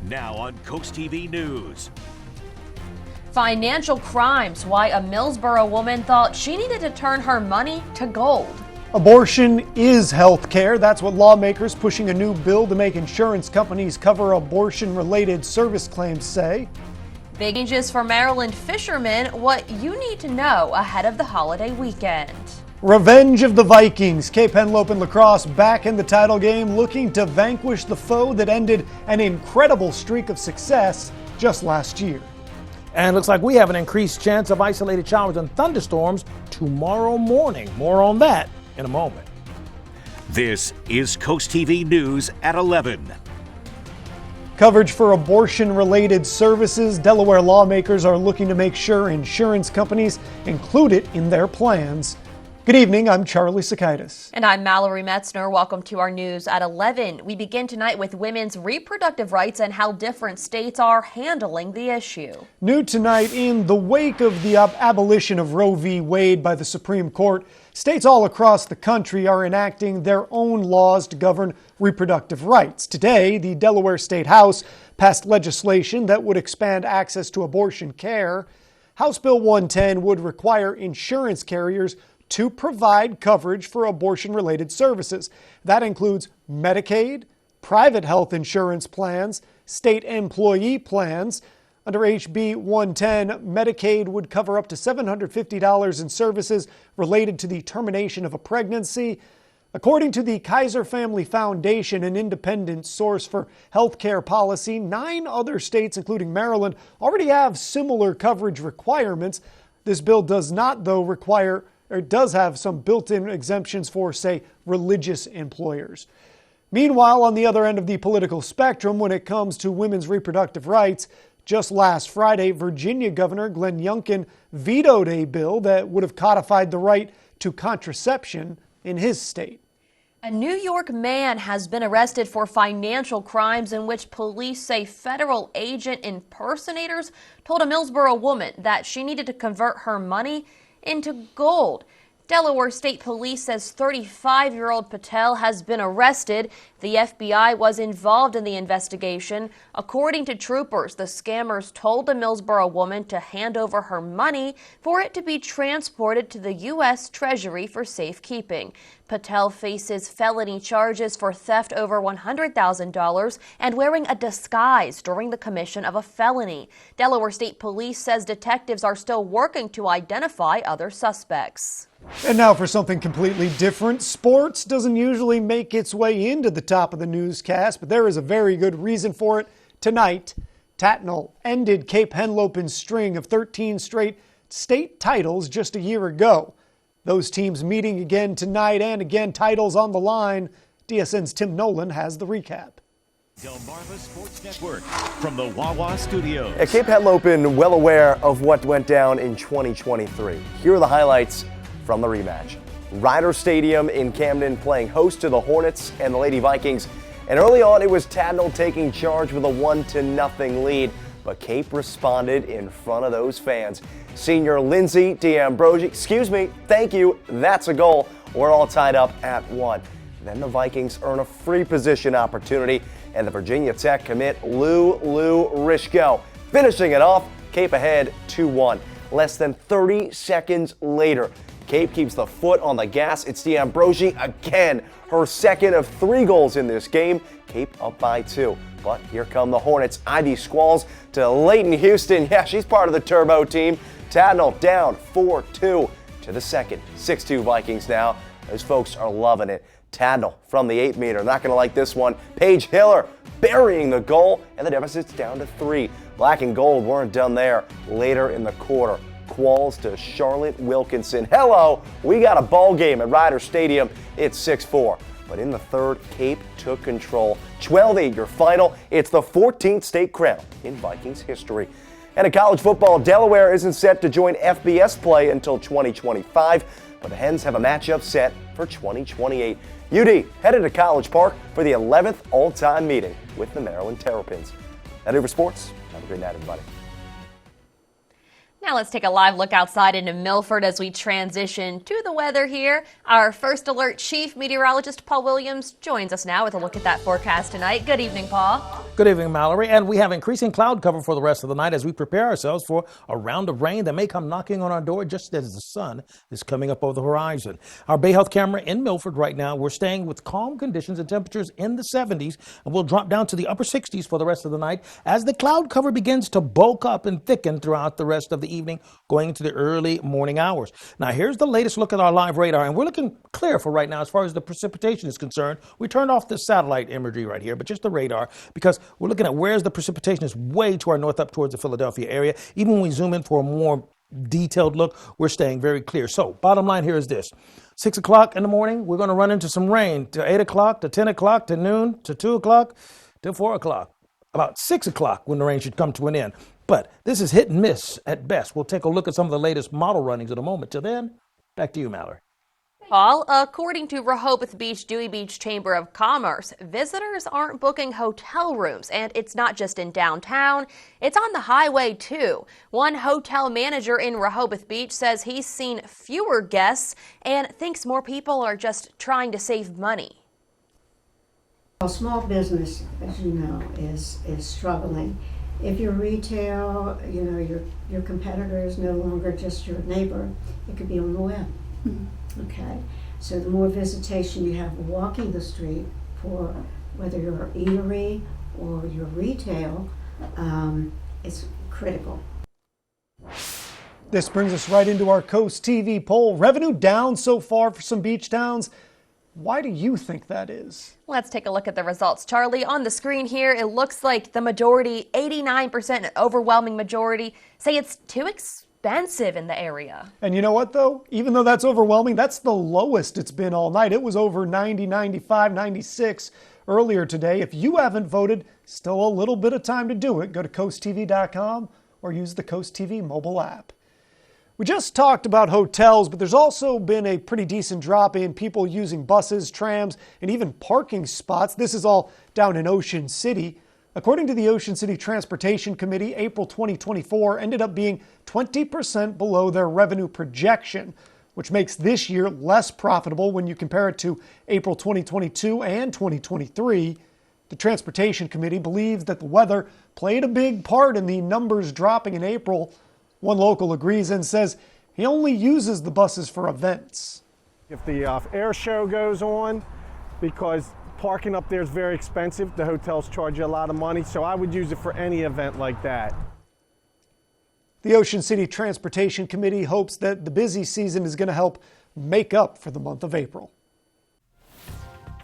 Now on CoastTV News. Financial crimes, why a Millsboro woman thought she needed to turn her money to gold. Abortion is health care. That's what lawmakers pushing a new bill to make insurance companies cover abortion-related service claims say. Big changes for Maryland fishermen, what you need to know ahead of the holiday weekend. Revenge of the Vikings. Cape Henlopen Lacrosse back in the title game, looking to vanquish the foe that ended an incredible streak of success just last year. And it looks like we have an increased chance of isolated showers and thunderstorms tomorrow morning. More on that in a moment. This is CoastTV News at 11. Coverage for abortion-related services. Delaware lawmakers are looking to make sure insurance companies include it in their plans. Good evening, I'm Charlie Sakaitis. And I'm Mallory Metzner. Welcome to our news at 11. We begin tonight with women's reproductive rights and how different states are handling the issue. New tonight, in the wake of the abolition of Roe v. Wade by the Supreme Court, states all across the country are enacting their own laws to govern reproductive rights. Today, the Delaware State House passed legislation that would expand access to abortion care. House Bill 110 would require insurance carriers to provide coverage for abortion-related services. That includes Medicaid, private health insurance plans, state employee plans. Under HB 110, Medicaid would cover up to $750 in services related to the termination of a pregnancy. According to the Kaiser Family Foundation, an independent source for healthcare policy, 9 other states, including Maryland, already have similar coverage requirements. This bill does not, though, require it does have some built-in exemptions for, say, religious employers. Meanwhile, on the other end of the political spectrum, when it comes to women's reproductive rights, just last Friday, Virginia Governor Glenn Youngkin vetoed a bill that would have codified the right to contraception in his state. A New York man has been arrested for financial crimes in which police say federal agent impersonators told a Millsboro woman that she needed to convert her money into gold. Delaware State Police says 35-year-old Patel has been arrested. The FBI was involved in the investigation. According to troopers, the scammers told the Millsboro woman to hand over her money for it to be transported to the U.S. Treasury for safekeeping. Patel faces felony charges for theft over $100,000 and wearing a disguise during the commission of a felony. Delaware State Police says detectives are still working to identify other suspects. And now for something completely different. Sports doesn't usually make its way into the top of the newscast, but there is a very good reason for it. Tonight, Tatnall ended Cape Henlopen's string of 13 straight state titles just a year ago. Those teams meeting again tonight, and again titles on the line. DSN's Tim Nolan has the recap. Delmarva Sports Network from the Wawa Studios. At Cape Henlopen, well aware of what went down in 2023. Here are the highlights from the rematch. Ryder Stadium in Camden playing host to the Hornets and the Lady Vikings. And early on, it was Tatnall taking charge with a 1-0 lead. But Cape responded in front of those fans. Senior Lindsay D'Ambrosi, thank you, that's a goal. We're all tied up at 1. Then the Vikings earn a free position opportunity, and the Virginia Tech commit Lou Rishko. Finishing it off, Cape ahead 2-1. Less than 30 seconds later, Cape keeps the foot on the gas. It's D'Ambrosi again, her second of 3 goals in this game. Cape up by 2. But here come the Hornets. Ivy squalls to Leighton Houston. Yeah, she's part of the Turbo team. Tatnall down 4-2 to the second. 6-2 Vikings now. Those folks are loving it. Tatnall from the 8-meter. Not going to like this one. Paige Hiller burying the goal, and the deficit's down to 3. Black and gold weren't done there. Later in the quarter, Qualls to Charlotte Wilkinson. Hello, we got a ball game at Ryder Stadium. It's 6-4. But in the third, Cape took control. 12-8 your final. It's the 14th state crown in Vikings history. And in college football, Delaware isn't set to join FBS play until 2025, but the Hens have a matchup set for 2028. UD headed to College Park for the 11th all-time meeting with the Maryland Terrapins. That over sports. Have a great night, everybody. Now let's take a live look outside into Milford as we transition to the weather here. Our First Alert Chief Meteorologist Paul Williams joins us now with a look at that forecast tonight. Good evening, Paul. Good evening, Mallory. And we have increasing cloud cover for the rest of the night as we prepare ourselves for a round of rain that may come knocking on our door just as the sun is coming up over the horizon. Our Bay Health camera in Milford right now, we're staying with calm conditions and temperatures in the 70s, and we'll drop down to the upper 60s for the rest of the night as the cloud cover begins to bulk up and thicken throughout the rest of the evening, going into the early morning hours. Now, here's the latest look at our live radar, and we're looking clear for right now as far as the precipitation is concerned. We turned off the satellite imagery right here, but just the radar, because we're looking at where's the precipitation is way to our north up towards the Philadelphia area. Even when we zoom in for a more detailed look, we're staying very clear. So bottom line here is this. 6 o'clock in the morning, we're going to run into some rain to 8 o'clock, to 10 o'clock, to noon, to 2 o'clock, to 4 o'clock. About 6 o'clock when the rain should come to an end. But this is hit and miss at best. We'll take a look at some of the latest model runnings in a moment. Till then, back to you, Mallory. Paul, according to Rehoboth Beach Dewey Beach Chamber of Commerce, visitors aren't booking hotel rooms, and it's not just in downtown, it's on the highway too. One hotel manager in Rehoboth Beach says he's seen fewer guests and thinks more people are just trying to save money. Well, small business, as you know, is struggling. If you're retail, you know, your competitor is no longer just your neighbor, it could be on the web. Mm-hmm. Okay, so the more visitation you have walking the street for whether you're eatery or your retail, it's critical. This brings us right into our Coast TV poll. Revenue down so far for some beach towns. Why do you think that is? Let's take a look at the results. Charlie, on the screen here, it looks like the majority, 89%, overwhelming majority, say it's too expensive in the area. And you know what, though? Even though that's overwhelming, that's the lowest it's been all night. It was over 90, 95, 96 earlier today. If you haven't voted, still a little bit of time to do it. Go to coasttv.com or use the Coast TV mobile app. We just talked about hotels, but there's also been a pretty decent drop in people using buses, trams, and even parking spots. This is all down in Ocean City. According to the Ocean City Transportation Committee, April 2024 ended up being 20% below their revenue projection, which makes this year less profitable when you compare it to April 2022 and 2023. The Transportation Committee believes that the weather played a big part in the numbers dropping in April. One local agrees and says he only uses the buses for events. If the air show goes on, because parking up there is very expensive, the hotels charge you a lot of money, so I would use it for any event like that. The Ocean City Transportation Committee hopes that the busy season is going to help make up for the month of April.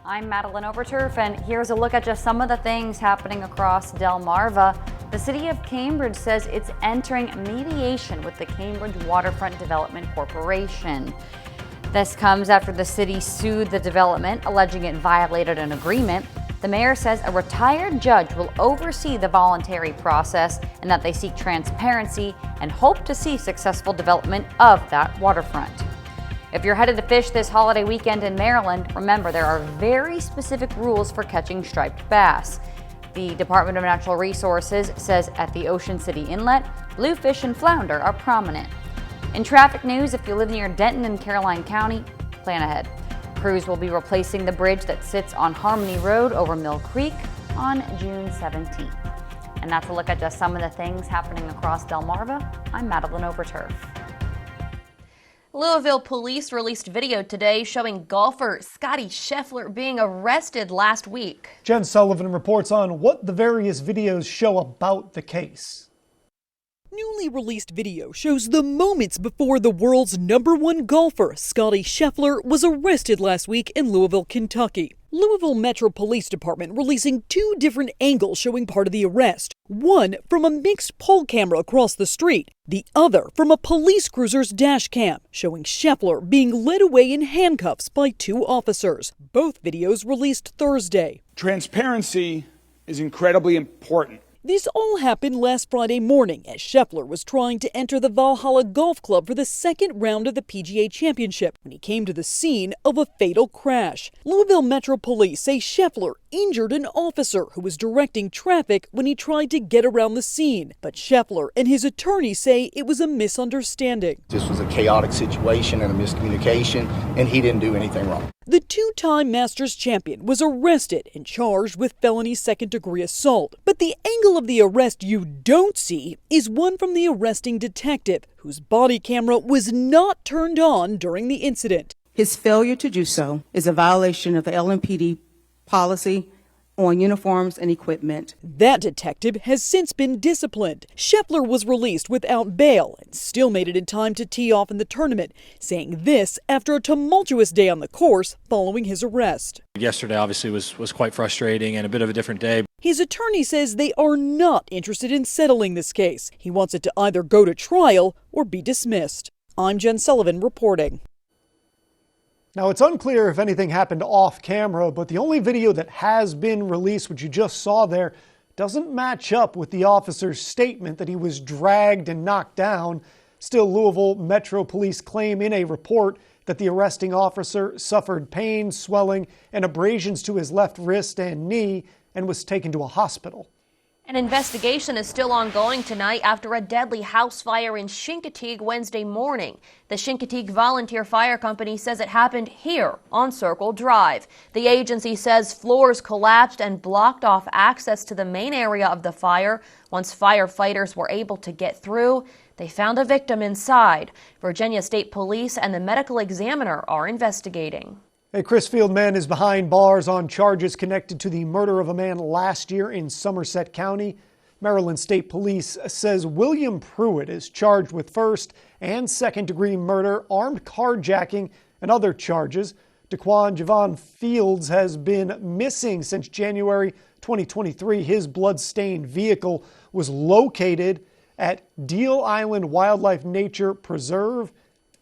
I'm Madeline Overturf, and here's a look at just some of the things happening across Delmarva. The city of Cambridge says it's entering mediation with the Cambridge Waterfront Development Corporation. This comes after the city sued the development, alleging it violated an agreement. The mayor says a retired judge will oversee the voluntary process and that they seek transparency and hope to see successful development of that waterfront. If you're headed to fish this holiday weekend in Maryland, remember there are very specific rules for catching striped bass. The Department of Natural Resources says at the Ocean City Inlet, bluefish and flounder are prominent. In traffic news, if you live near Denton in Caroline County, plan ahead. Crews will be replacing the bridge that sits on Harmony Road over Mill Creek on June 17th. And that's a look at just some of the things happening across Delmarva. I'm Madeline Overturf. Louisville police released video today showing golfer Scotty Scheffler being arrested last week. Jen Sullivan reports on what the various videos show about the case. Newly released video shows the moments before the world's #1 golfer, Scotty Scheffler, was arrested last week in Louisville, Kentucky. Louisville Metro Police Department releasing 2 different angles showing part of the arrest. One from a mixed pole camera across the street, the other from a police cruiser's dash cam, showing Scheffler being led away in handcuffs by 2 officers. Both videos released Thursday. Transparency is incredibly important. This all happened last Friday morning as Scheffler was trying to enter the Valhalla Golf Club for the second round of the PGA Championship when he came to the scene of a fatal crash. Louisville Metro Police say Scheffler injured an officer who was directing traffic when he tried to get around the scene. But Scheffler and his attorney say it was a misunderstanding. This was a chaotic situation and a miscommunication, and he didn't do anything wrong. The two-time Masters champion was arrested and charged with felony second-degree assault. But the angle of the arrest you don't see is one from the arresting detective, whose body camera was not turned on during the incident. His failure to do so is a violation of the LMPD policy on uniforms and equipment. That detective has since been disciplined. Scheffler was released without bail and still made it in time to tee off in the tournament, saying this after a tumultuous day on the course following his arrest. Yesterday obviously was quite frustrating and a bit of a different day. His attorney says they are not interested in settling this case. He wants it to either go to trial or be dismissed. I'm Jen Sullivan reporting. Now, it's unclear if anything happened off camera, but the only video that has been released, which you just saw there, doesn't match up with the officer's statement that he was dragged and knocked down. Still, Louisville Metro Police claim in a report that the arresting officer suffered pain, swelling, and abrasions to his left wrist and knee and was taken to a hospital. An investigation is still ongoing tonight after a deadly house fire in Chincoteague Wednesday morning. The Chincoteague Volunteer Fire Company says it happened here on Circle Drive. The agency says floors collapsed and blocked off access to the main area of the fire. Once firefighters were able to get through, they found a victim inside. Virginia State Police and the medical examiner are investigating. A Crisfield man is behind bars on charges connected to the murder of a man last year in Somerset County. Maryland State Police says William Pruitt is charged with first and second-degree murder, armed carjacking, and other charges. Daquan Javon Fields has been missing since January 2023. His blood-stained vehicle was located at Deal Island Wildlife Nature Preserve.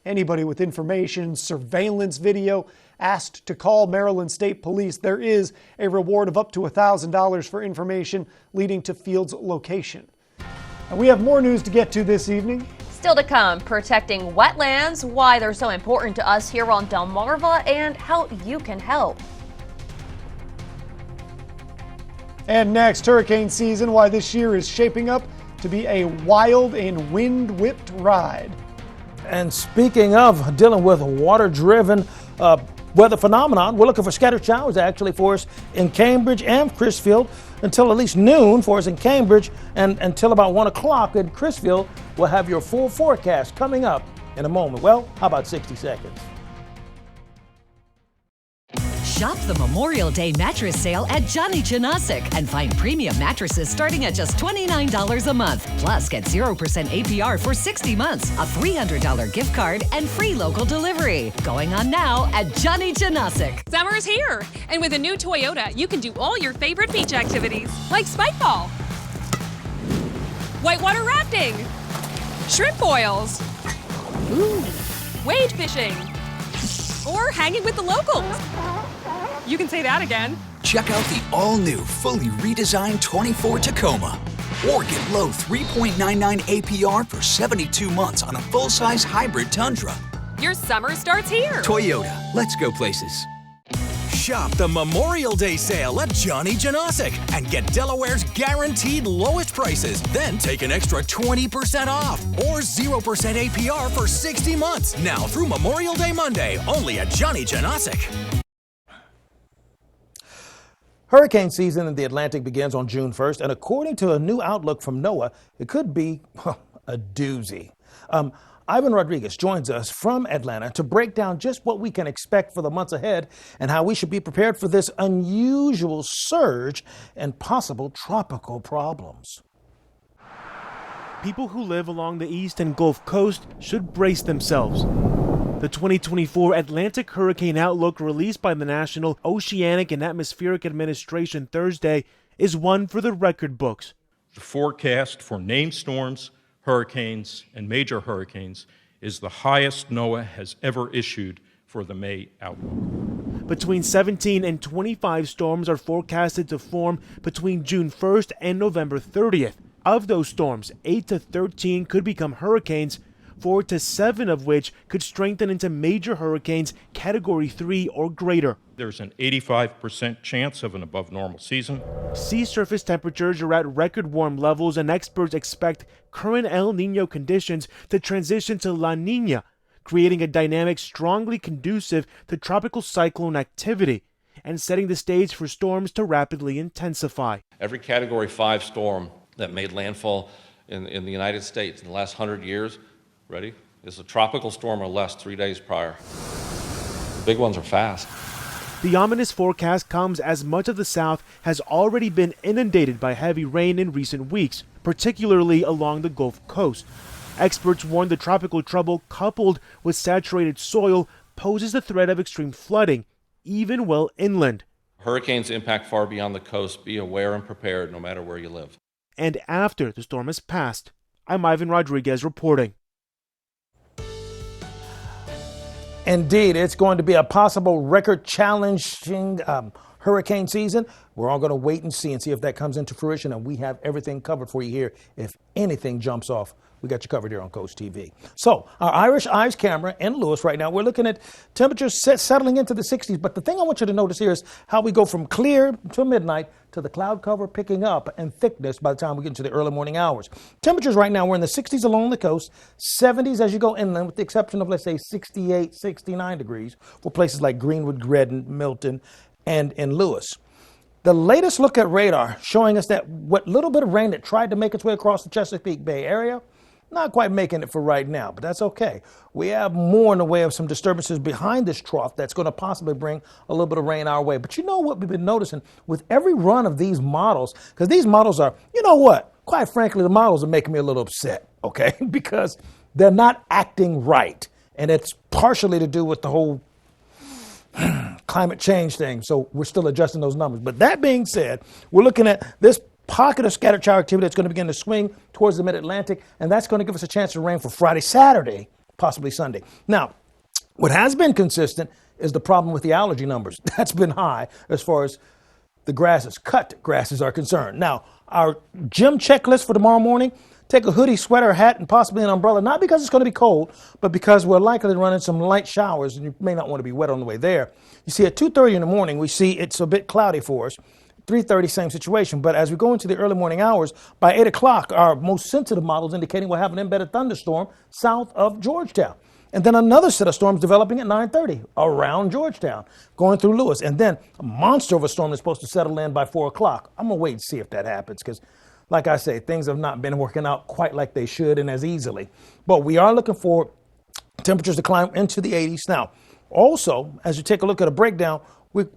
Anybody with information, surveillance video, asked to call Maryland State Police. There is a reward of up to $1,000 for information leading to Fields' location. And we have more news to get to this evening. Still to come, protecting wetlands, why they're so important to us here on Delmarva, and how you can help. And next, hurricane season, why this year is shaping up to be a wild and wind-whipped ride. And speaking of dealing with water-driven weather phenomenon, we're looking for scattered showers actually for us in Cambridge and Crisfield until at least noon for us in Cambridge, and until about 1 o'clock in Crisfield. We'll have your full forecast coming up in a moment. Well, how about 60 seconds? Shop the Memorial Day mattress sale at Johnny Janasic and find premium mattresses starting at just $29 a month. Plus, get 0% APR for 60 months, a $300 gift card, and free local delivery. Going on now at Johnny Janasic. Summer's here, and with a new Toyota, you can do all your favorite beach activities, like spike ball, whitewater rafting, shrimp boils, wade fishing, or hanging with the locals. You can say that again. Check out the all-new, fully redesigned 24 Tacoma. Or get low 3.99 APR for 72 months on a full-size hybrid Tundra. Your summer starts here. Toyota, let's go places. Shop the Memorial Day sale at Johnny Janasic and get Delaware's guaranteed lowest prices. Then take an extra 20% off or 0% APR for 60 months. Now through Memorial Day Monday, only at Johnny Janasic. Hurricane season in the Atlantic begins on June 1st, and according to a new outlook from NOAA, it could be a doozy. Ivan Rodriguez joins us from Atlanta to break down just what we can expect for the months ahead and how we should be prepared for this unusual surge and possible tropical problems. People who live along the East and Gulf Coast should brace themselves. The 2024 Atlantic Hurricane Outlook released by the National Oceanic and Atmospheric Administration Thursday is one for the record books. The forecast for named storms, hurricanes, and major hurricanes is the highest NOAA has ever issued for the May outlook. Between 17 and 25 storms are forecasted to form between June 1st and November 30th. Of those storms, 8 to 13 could become hurricanes, 4 to 7 of which could strengthen into major hurricanes Category 3 or greater. There's an 85% chance of an above normal season. Sea surface temperatures are at record warm levels, and experts expect current El Nino conditions to transition to La Nina, creating a dynamic strongly conducive to tropical cyclone activity and setting the stage for storms to rapidly intensify. Every Category 5 storm that made landfall in the United States in the last 100 years, ready, is a tropical storm or less 3 days prior. The big ones are fast. The ominous forecast comes as much of the South has already been inundated by heavy rain in recent weeks, particularly along the Gulf Coast. Experts warn the tropical trouble, coupled with saturated soil, poses the threat of extreme flooding, even well inland. Hurricanes impact far beyond the coast. Be aware and prepared no matter where you live. And after the storm has passed, I'm Ivan Rodriguez reporting. Indeed, it's going to be a possible record-challenging hurricane season. We're all going to wait and see if that comes into fruition, and we have everything covered for you here. If anything jumps off, we got you covered here on CoastTV. So, our Irish Eyes camera in Lewis right now, we're looking at temperatures settling into the 60s. But the thing I want you to notice here is how we go from clear to midnight to the cloud cover picking up in thickness by the time we get into the early morning hours. Temperatures right now, we're in the 60s along the coast, 70s as you go inland, with the exception of, let's say, 68, 69 degrees for places like Greenwood, Redden, Milton, and in Lewis. The latest look at radar showing us that what little bit of rain that tried to make its way across the Chesapeake Bay area, not quite making it for right now, but that's okay. We have more in the way of some disturbances behind this trough that's going to possibly bring a little bit of rain our way. But you know what we've been noticing with every run of these models, because these models are, you know what, quite frankly, the models are making me a little upset, okay, because they're not acting right. And it's partially to do with the whole climate change thing. So we're still adjusting those numbers. But that being said, we're looking at this pocket of scattered shower activity that's going to begin to swing towards the mid-Atlantic, and that's going to give us a chance of rain for Friday, Saturday, possibly Sunday. Now, what has been consistent is the problem with the allergy numbers. That's been high as far as the cut grasses are concerned. Now, our gym checklist for tomorrow morning, take a hoodie, sweater, hat, and possibly an umbrella, not because it's going to be cold, but because we're likely to run into some light showers, and you may not want to be wet on the way there. You see, at 2:30 in the morning, we see it's a bit cloudy for us. 3:30, same situation. But as we go into the early morning hours, by 8 o'clock, our most sensitive models indicating we'll have an embedded thunderstorm south of Georgetown. And then another set of storms developing at 9:30 around Georgetown, going through Lewis. And then a monster of a storm is supposed to settle in by 4 o'clock. I'm going to wait and see if that happens because, like I say, things have not been working out quite like they should and as easily. But we are looking for temperatures to climb into the 80s. Now, also, as you take a look at a breakdown,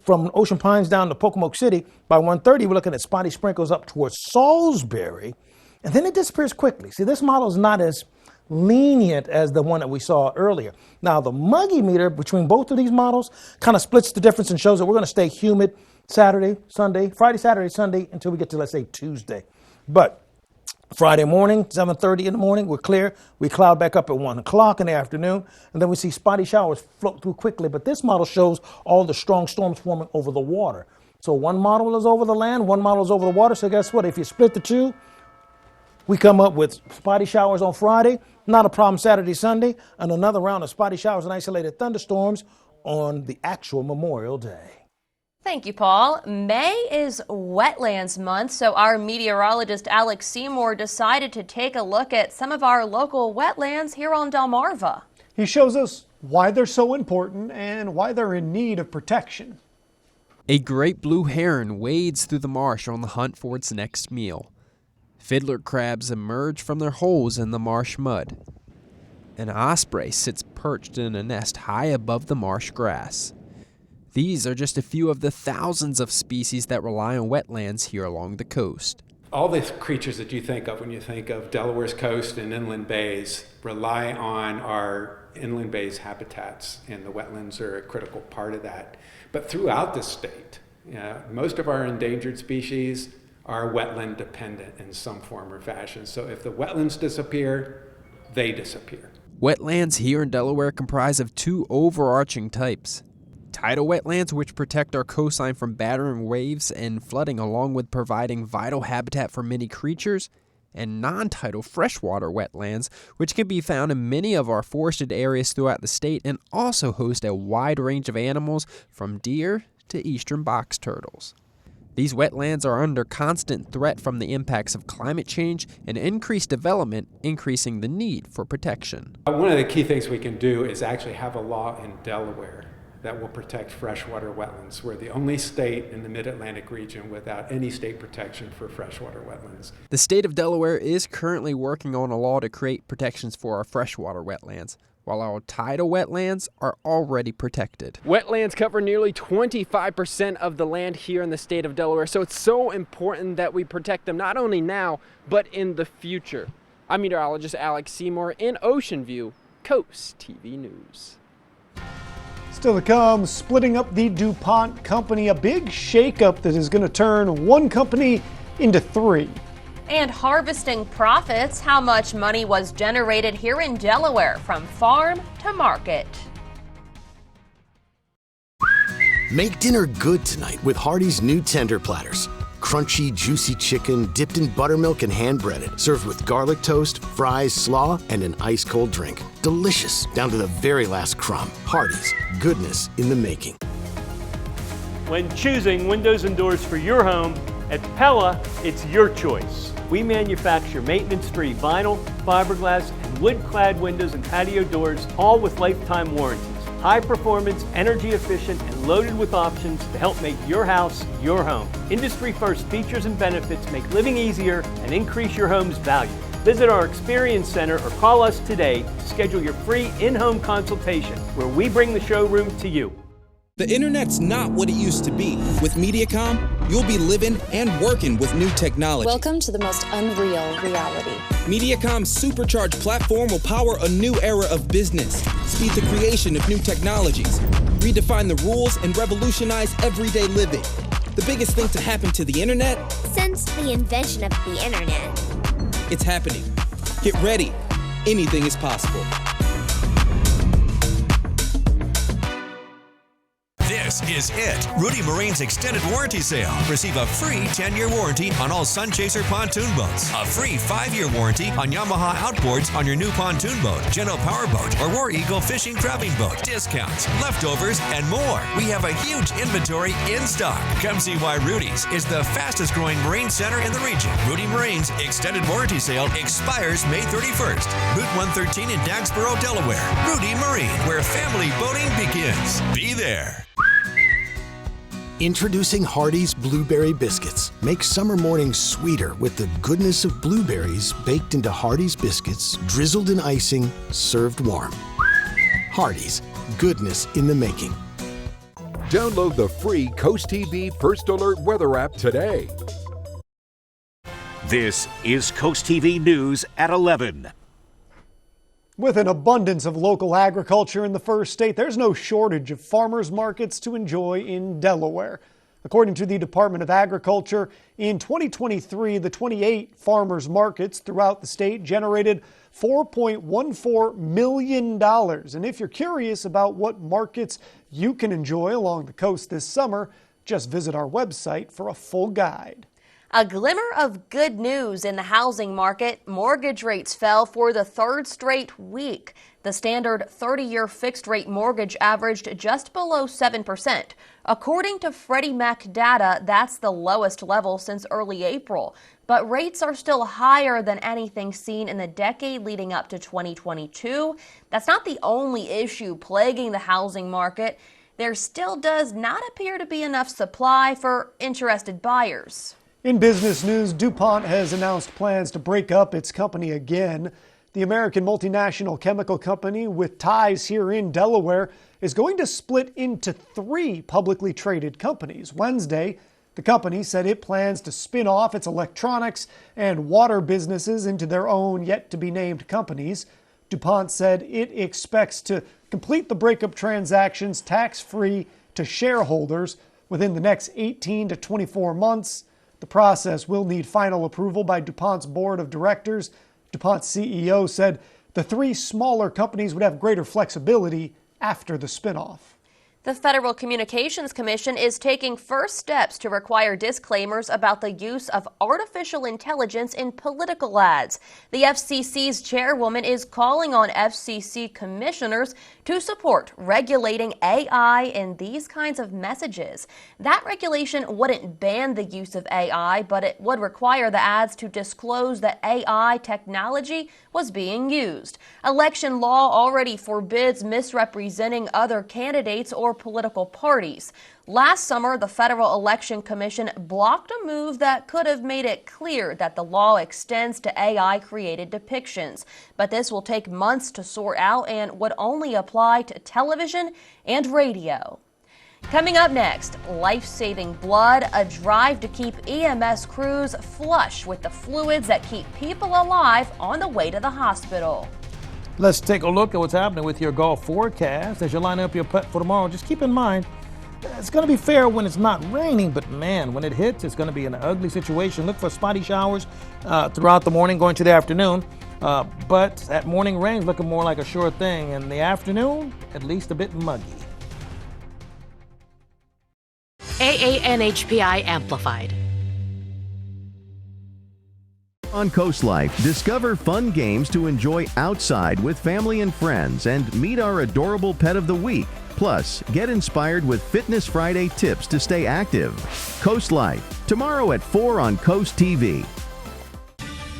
from Ocean Pines down to Pocomoke City, by 1:30, we're looking at spotty sprinkles up towards Salisbury, and then it disappears quickly. See, this model is not as lenient as the one that we saw earlier. Now, the muggy meter between both of these models kind of splits the difference and shows that we're going to stay humid Friday, Saturday, Sunday, until we get to, let's say, Tuesday. But Friday morning, 7:30 in the morning, we're clear. We cloud back up at 1 o'clock in the afternoon, and then we see spotty showers float through quickly. But this model shows all the strong storms forming over the water. So one model is over the land, one model is over the water. So guess what? If you split the two, we come up with spotty showers on Friday, not a problem Saturday, Sunday, and another round of spotty showers and isolated thunderstorms on the actual Memorial Day. Thank you, Paul. May is Wetlands Month, so our meteorologist Alex Seymour decided to take a look at some of our local wetlands here on Delmarva. He shows us why they're so important and why they're in need of protection. A great blue heron wades through the marsh on the hunt for its next meal. Fiddler crabs emerge from their holes in the marsh mud. An osprey sits perched in a nest high above the marsh grass. These are just a few of the thousands of species that rely on wetlands here along the coast. All the creatures that you think of when you think of Delaware's coast and inland bays rely on our inland bays habitats, and the wetlands are a critical part of that. But throughout the state, most of our endangered species are wetland dependent in some form or fashion. So if the wetlands disappear, they disappear. Wetlands here in Delaware comprise of two overarching types. Tidal wetlands, which protect our coastline from battering waves and flooding, along with providing vital habitat for many creatures, and non-tidal freshwater wetlands, which can be found in many of our forested areas throughout the state and also host a wide range of animals from deer to eastern box turtles. These wetlands are under constant threat from the impacts of climate change and increased development, increasing the need for protection. One of the key things we can do is actually have a law in Delaware that will protect freshwater wetlands. We're the only state in the Mid-Atlantic region without any state protection for freshwater wetlands. The state of Delaware is currently working on a law to create protections for our freshwater wetlands, while our tidal wetlands are already protected. Wetlands cover nearly 25% of the land here in the state of Delaware, so it's so important that we protect them not only now, but in the future. I'm meteorologist Alex Seymour in Ocean View, CoastTV News. Still to come, splitting up the DuPont company, a big shakeup that is going to turn one company into three. And harvesting profits, how much money was generated here in Delaware from farm to market. Make dinner good tonight with Hardee's new tender platters. Crunchy, juicy chicken dipped in buttermilk and hand-breaded, served with garlic toast, fries, slaw, and an ice-cold drink. Delicious, down to the very last crumb. Hardee's, goodness in the making. When choosing windows and doors for your home, at Pella, it's your choice. We manufacture maintenance-free vinyl, fiberglass, and wood-clad windows and patio doors, all with lifetime warranties. High performance, energy efficient, and loaded with options to help make your house your home. Industry first features and benefits make living easier and increase your home's value. Visit our Experience Center or call us today to schedule your free in-home consultation where we bring the showroom to you. The internet's not what it used to be. With Mediacom, you'll be living and working with new technology. Welcome to the most unreal reality. Mediacom's supercharged platform will power a new era of business, speed the creation of new technologies, redefine the rules, and revolutionize everyday living. The biggest thing to happen to the internet? Since the invention of the internet. It's happening. Get ready. Anything is possible. This is it. Rudy Marine's extended warranty sale. Receive a free 10-year warranty on all Sunchaser pontoon boats. A free 5-year warranty on Yamaha outboards on your new pontoon boat, Geno powerboat, or War Eagle fishing crabbing boat. Discounts, leftovers, and more. We have a huge inventory in stock. Come see why Rudy's is the fastest growing marine center in the region. Rudy Marine's extended warranty sale expires May 31st. Route 113 in Dagsboro, Delaware. Rudy Marine, where family boating begins. Be there. Introducing Hardee's Blueberry Biscuits. Make summer mornings sweeter with the goodness of blueberries baked into Hardee's biscuits, drizzled in icing, served warm. Hardee's, goodness in the making. Download the free CoastTV First Alert weather app today. This is CoastTV News at 11. With an abundance of local agriculture in the first state, there's no shortage of farmers markets to enjoy in Delaware. According to the Department of Agriculture, in 2023, the 28 farmers markets throughout the state generated $4.14 million. And if you're curious about what markets you can enjoy along the coast this summer, just visit our website for a full guide. A glimmer of good news in the housing market. Mortgage rates fell for the third straight week. The standard 30-year fixed-rate mortgage averaged just below 7%. According to Freddie Mac data, that's the lowest level since early April. But rates are still higher than anything seen in the decade leading up to 2022. That's not the only issue plaguing the housing market. There still does not appear to be enough supply for interested buyers. In business news, DuPont has announced plans to break up its company again. The American multinational chemical company with ties here in Delaware is going to split into 3 publicly traded companies. Wednesday, the company said it plans to spin off its electronics and water businesses into their own yet-to-be-named companies. DuPont said it expects to complete the breakup transactions tax-free to shareholders within the next 18 to 24 months. The process will need final approval by DuPont's board of directors. DuPont's CEO said the 3 smaller companies would have greater flexibility after the spinoff. The Federal Communications Commission is taking first steps to require disclaimers about the use of artificial intelligence in political ads. The FCC's chairwoman is calling on FCC commissioners to support regulating AI in these kinds of messages. That regulation wouldn't ban the use of AI, but it would require the ads to disclose that AI technology was being used. Election law already forbids misrepresenting other candidates or political parties. Last summer, the Federal Election Commission blocked a move that could have made it clear that the law extends to AI-created depictions. But this will take months to sort out and would only apply to television and radio. Coming up next, life-saving blood, a drive to keep EMS crews flush with the fluids that keep people alive on the way to the hospital. Let's take a look at what's happening with your golf forecast. As you line up your putt for tomorrow, just keep in mind, it's going to be fair when it's not raining, but man, when it hits, it's going to be an ugly situation. Look for spotty showers throughout the morning going to the afternoon. But that morning rain's looking more like a sure thing. In the afternoon, at least a bit muggy. AANHPI Amplified. On Coast Life, discover fun games to enjoy outside with family and friends and meet our adorable pet of the week. Plus, get inspired with Fitness Friday tips to stay active. Coast Life, tomorrow at 4 on Coast TV.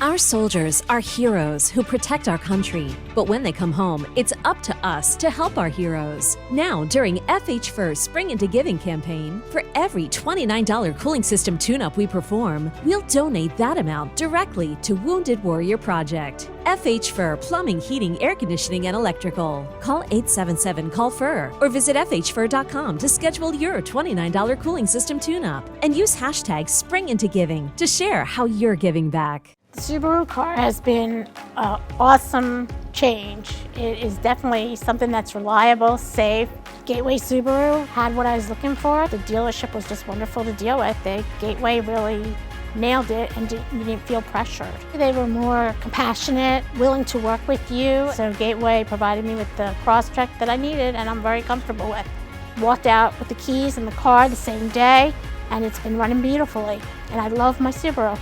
Our soldiers are heroes who protect our country. But when they come home, it's up to us to help our heroes. Now, during FH First Spring Into Giving campaign, for every $29 cooling system tune-up we perform, we'll donate that amount directly to Wounded Warrior Project. FH Fur Plumbing, Heating, Air Conditioning, and Electrical. Call 877-CALL-FUR or visit FHFur.com to schedule your $29 cooling system tune-up. And use hashtag SpringIntoGiving to share how you're giving back. The Subaru car has been an awesome change. It is definitely something that's reliable, safe. Gateway Subaru had what I was looking for. The dealership was just wonderful to deal with. Gateway really nailed it and you didn't feel pressured. They were more compassionate, willing to work with you. So Gateway provided me with the cross-check that I needed and I'm very comfortable with. Walked out with the keys in the car the same day and it's been running beautifully. And I love my Subaru.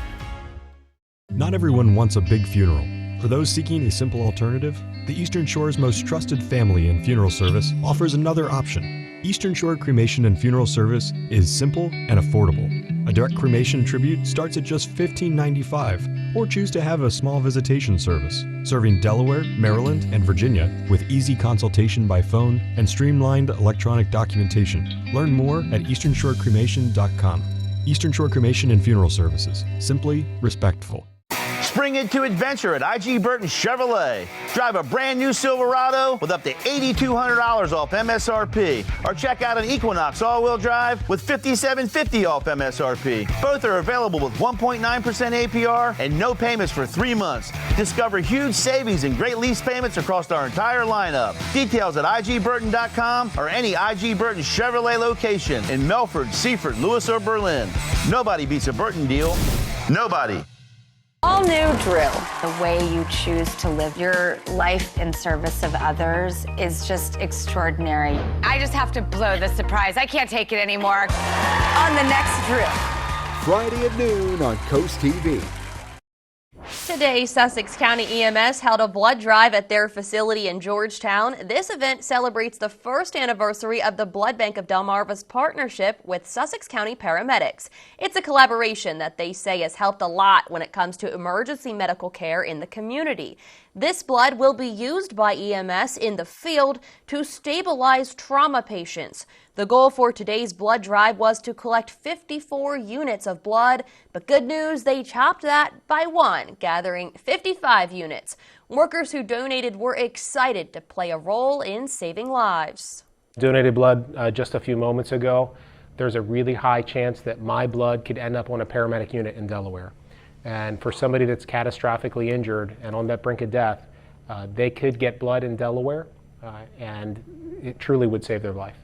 Not everyone wants a big funeral. For those seeking a simple alternative, the Eastern Shore's most trusted family and funeral service offers another option. Eastern Shore Cremation and Funeral Service is simple and affordable. A direct cremation tribute starts at just $15.95, or choose to have a small visitation service, serving Delaware, Maryland, and Virginia with easy consultation by phone and streamlined electronic documentation. Learn more at easternshorecremation.com. Eastern Shore Cremation and Funeral Services. Simply respectful. Spring into adventure at IG Burton Chevrolet. Drive a brand new Silverado with up to $8,200 off MSRP. Or check out an Equinox all-wheel drive with $5,750 off MSRP. Both are available with 1.9% APR and no payments for 3 months. Discover huge savings and great lease payments across our entire lineup. Details at igburton.com or any IG Burton Chevrolet location in Melford, Seaford, Lewis, or Berlin. Nobody beats a Burton deal. Nobody. All new Drew. The way you choose to live your life in service of others is just extraordinary. I just have to blow the surprise. I can't take it anymore. On the next Drew. Friday at noon on Coast TV. Today, Sussex County EMS held a blood drive at their facility in Georgetown. This event celebrates the first anniversary of the Blood Bank of Delmarva's partnership with Sussex County paramedics. It's a collaboration that they say has helped a lot when it comes to emergency medical care in the community. This blood will be used by EMS in the field to stabilize trauma patients. The goal for today's blood drive was to collect 54 units of blood, but good news, they chopped that by 1, gathering 55 units. Workers who donated were excited to play a role in saving lives. Donated blood just a few moments ago. There's a really high chance that my blood could end up on a paramedic unit in Delaware. And for somebody that's catastrophically injured and on that brink of death, they could get blood in Delaware, and it truly would save their life.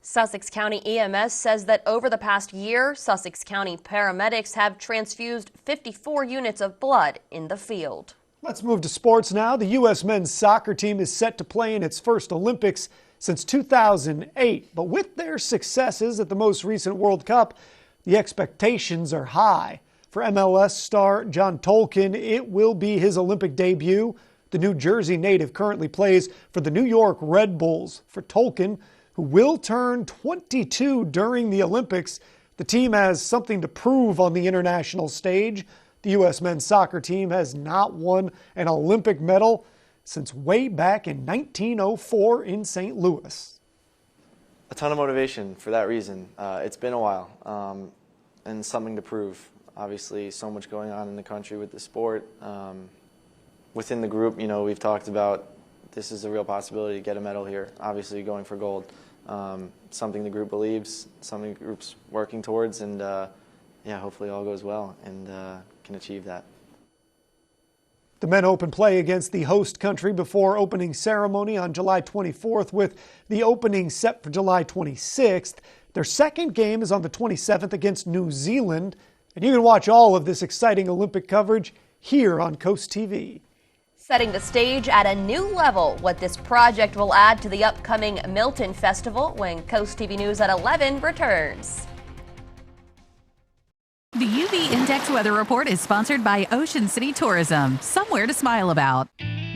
Sussex County EMS says that over the past year, Sussex County paramedics have transfused 54 units of blood in the field. Let's move to sports now. The U.S. men's soccer team is set to play in its first Olympics since 2008. But with their successes at the most recent World Cup, the expectations are high. For MLS star John Tolkien, it will be his Olympic debut. The New Jersey native currently plays for the New York Red Bulls. For Tolkien, who will turn 22 during the Olympics, the team has something to prove on the international stage. The U.S. men's soccer team has not won an Olympic medal since way back in 1904 in St. Louis. A ton of motivation for that reason. It's been a while and something to prove. Obviously, so much going on in the country with the sport. Within the group, you know, we've talked about this is a real possibility to get a medal here, obviously going for gold. Something the group believes, something the group's working towards, and yeah, hopefully all goes well and can achieve that. The men open play against the host country before opening ceremony on July 24th, with the opening set for July 26th. Their second game is on the 27th against New Zealand, and you can watch all of this exciting Olympic coverage here on Coast TV. Setting the stage at a new level, what this project will add to the upcoming Milton Festival when Coast TV News at 11 returns. The UV Index Weather Report is sponsored by Ocean City Tourism, somewhere to smile about.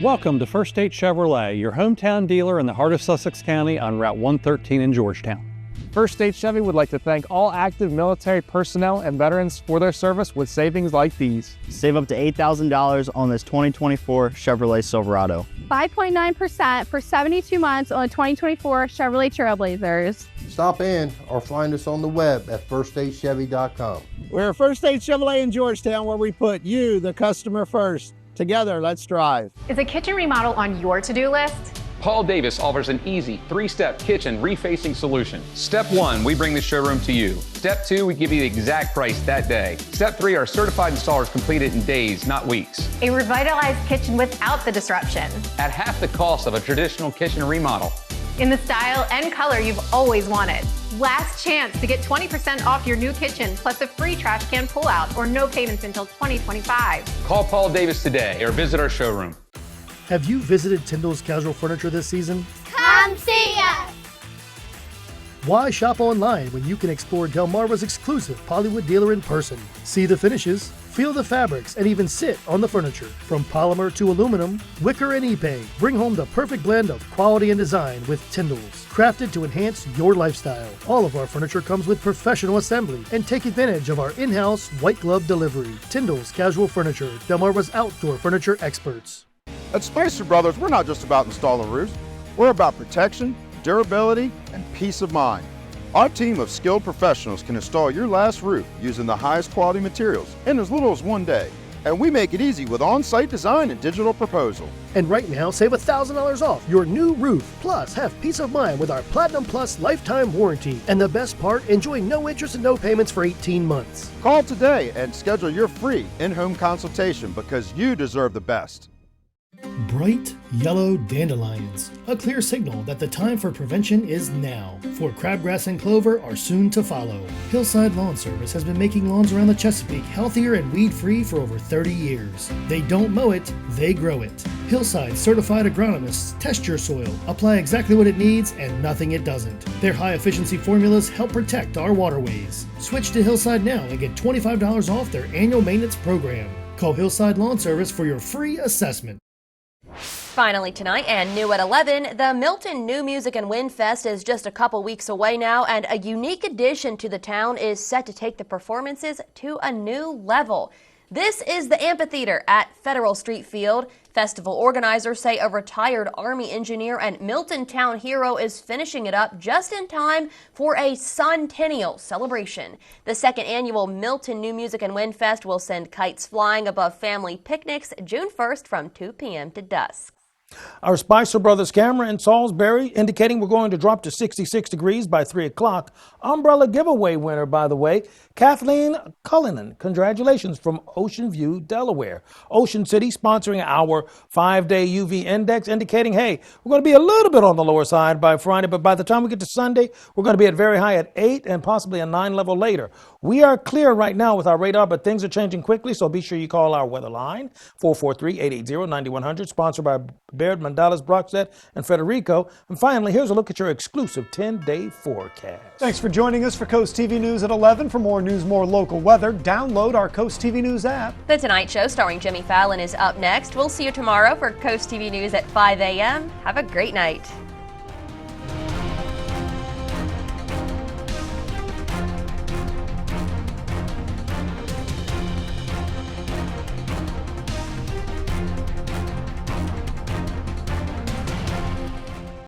Welcome to First State Chevrolet, your hometown dealer in the heart of Sussex County on Route 113 in Georgetown. First State Chevy would like to thank all active military personnel and veterans for their service with savings like these. Save up to $8,000 on this 2024 Chevrolet Silverado. 5.9% for 72 months on 2024 Chevrolet Trailblazers. Stop in or find us on the web at firststatechevy.com. We're First State Chevrolet in Georgetown, where we put you, the customer, first. Together, let's drive. Is a kitchen remodel on your to-do list? Paul Davis offers an easy 3-step kitchen refacing solution. Step 1, we bring the showroom to you. Step 2, we give you the exact price that day. Step 3, our certified installers complete it in days, not weeks. A revitalized kitchen without the disruption. At half the cost of a traditional kitchen remodel. In the style and color you've always wanted. Last chance to get 20% off your new kitchen, plus a free trash can pullout or no payments until 2025. Call Paul Davis today or visit our showroom. Have you visited Tyndall's Casual Furniture this season? Come see us! Why shop online when you can explore Delmarva's exclusive Pollywood dealer in person? See the finishes, feel the fabrics, and even sit on the furniture. From polymer to aluminum, wicker and epay, bring home the perfect blend of quality and design with Tyndall's, crafted to enhance your lifestyle. All of our furniture comes with professional assembly, and take advantage of our in-house white glove delivery. Tyndall's Casual Furniture, Delmarva's outdoor furniture experts. At Spicer Brothers, we're not just about installing roofs. We're about protection, durability, and peace of mind. Our team of skilled professionals can install your last roof using the highest quality materials in as little as 1 day. And we make it easy with on-site design and digital proposal. And right now, save $1,000 off your new roof. Plus, have peace of mind with our Platinum Plus lifetime warranty. And the best part, enjoy no interest and no payments for 18 months. Call today and schedule your free in-home consultation because you deserve the best. Bright yellow dandelions, a clear signal that the time for prevention is now, for crabgrass and clover are soon to follow. Hillside Lawn Service has been making lawns around the Chesapeake healthier and weed-free for over 30 years. They don't mow it, they grow it. Hillside certified agronomists test your soil, apply exactly what it needs and nothing it doesn't. Their high-efficiency formulas help protect our waterways. Switch to Hillside now and get $25 off their annual maintenance program. Call Hillside Lawn Service for your free assessment. Finally tonight and new at 11, the Milton New Music and Wind Fest is just a couple weeks away now, and a unique addition to the town is set to take the performances to a new level. This is the amphitheater at Federal Street Field. Festival organizers say a retired Army engineer and Milton town hero is finishing it up just in time for a centennial celebration. The second annual Milton New Music and Wind Fest will send kites flying above family picnics June 1st from 2 p.m. to dusk. Our Spicer Brothers camera in Salisbury indicating we're going to drop to 66 degrees by 3 o'clock. Umbrella giveaway winner, by the way, Kathleen Cullinan. Congratulations from Ocean View, Delaware. Ocean City sponsoring our 5-day UV index, indicating, hey, we're going to be a little bit on the lower side by Friday, but by the time we get to Sunday, we're going to be at very high at 8 and possibly a 9 level later. We are clear right now with our radar, but things are changing quickly, so be sure you call our weather line, 443-880-9100, sponsored by Baird, Mandala's Broxette, and Federico. And finally, here's a look at your exclusive 10-day forecast. Thanks for joining us for Coast TV News at 11. For more news, more local weather, download our Coast TV News app. The Tonight Show starring Jimmy Fallon is up next. We'll see you tomorrow for Coast TV News at 5 a.m. Have a great night.